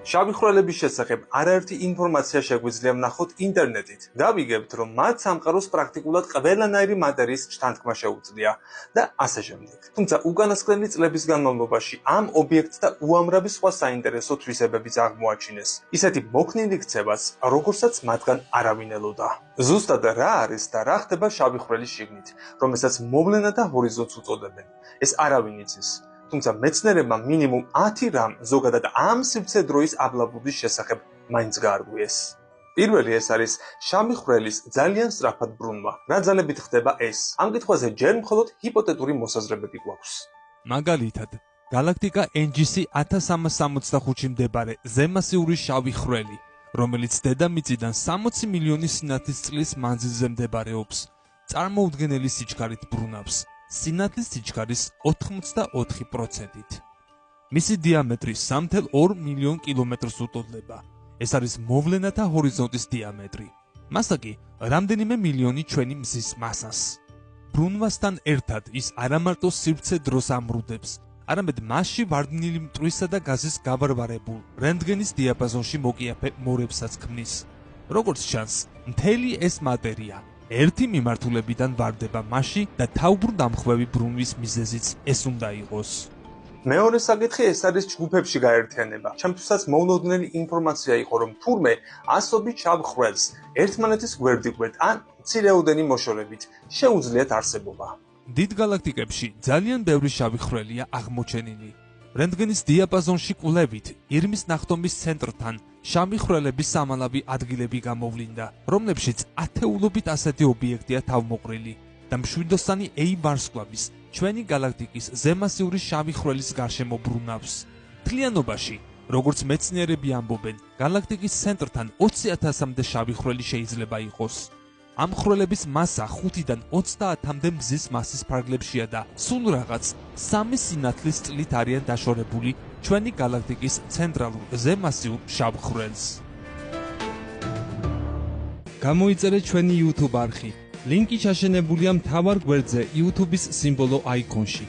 შავი ხვრელების შესახებ არაერთი ინფორმაცია შეგვიძლია ვნახოთ ინტერნეტით. გავიგებთ, რომ მათ სამყაროს პრაქტიკულად ყველანაირი მატერიის შთანთქმა შეუძლია და ასე შემდეგ. თუმცა უკანასკნელი წლების განმავლობაში ამ ობიექტს და უამრავი სხვა საინტერესო თვისებებიც აღმოაჩინეს. ისეთი მოქნილი ქცევას, როგორცაც მათგან არავინ ელოდა. ზუსტად რა არის და რა ხდება შავი ხვრელის შიგნით, რომელსაც მოვლენა და ჰორიზონტს უწოდებენ, ეს არავინ იცის. თუმცა მეცნიერებმა მინიმუმ 10 რამ ზოგადად ამ სივრცე დროის აბლაბუდის შესახებ მაინც გაარღვიეს. პირველი ეს არის შავი ხვრელის ძალიან სწრაფად ბრუნვა. რა ძალებით ხდება ეს? ამ კითხვაზე ჯერ მხოლოდ ჰიპოთეტური მოსაზრებები გვაქვს. მაგალითად, გალაქტიკა NGC 1365-ში მდებარე ზემასიური შავი ხვრელი, რომელიც დედამიწიდან 60 მილიონი სინათლის წლის მანძილზე მდებარეობს, წარმოუდგენელი სიჩქარით ბრუნავს. სინათლის სიჩქარის 84%-ით. მისი დიამეტრი 3,2 მილიონ კილომეტრს უტოლდება. ეს არის მოვლენათა ჰორიზონტის დიამეტრი. მასა კი რამდენიმე მილიონი ჩვენი მზის მასას. ბრუნვასთან ერთად ის არამარტო სივრცე-დროს ამრუდებს, არამედ მასში ვარდნილი მტვრისა და გაზის გავარვარებულ რენტგენის დიაპაზონში მოკიაფე მორებსაც ქმნის. როგორც ჩანს, მთელი ეს მატერია ერთი მიმართულებიდან ვარდება მასში და თავბრუნ დამხვევი ბრუნვის მიზეზიც ეს უნდა იყოს. მეორე საკითხი ეს არის ჯგუფებში გაერთიანება. ჩემთვისაც მოულოდნელი ინფორმაცია იყო, რომ თურმე ასობით შავ ხვრელს ერთმანეთის გვერდიგვერდ ან მცირეოდენი მოშორებით შეუძლიათ არსებობა. დიდ გალაქტიკებში ძალიან ბევრი შავი ხვრელია აღმოჩენილი. რენტგენის დიაპაზონში კვლევით ირმის ნახტომის ცენტრთან შავი ხვრელების სამალავი ადგილები გამოვლინდა, რომლებშიც ათეულობით ასეთი ობიექტია თავმოყრილი და მშვიდოსანი A ვარსკვლავის ჩვენი გალაქტიკის ზემასიური შავი ხვრელის გარშემო ბრუნავს. მთლიანობაში, როგორც მეცნიერები ამბობენ, გალაქტიკის ცენტრთან 20,000-მდე შავი ხვრელი შეიძლება იყოს. ამ ხვრელების მასა 5-დან 30-მდე მზის მასის ფარგლებშია და სულ რაღაც 3 სინათლის წლით არიან დაშორებული ჩვენი გალაქტიკის ცენტრალურ ზემასიურ შავ ხვრელს. გამოიწერეთ ჩვენი YouTube არხი. ლინკი ჩაშენებულია მთავარ გვერდზე YouTube-ის სიმბოლო აიკონში.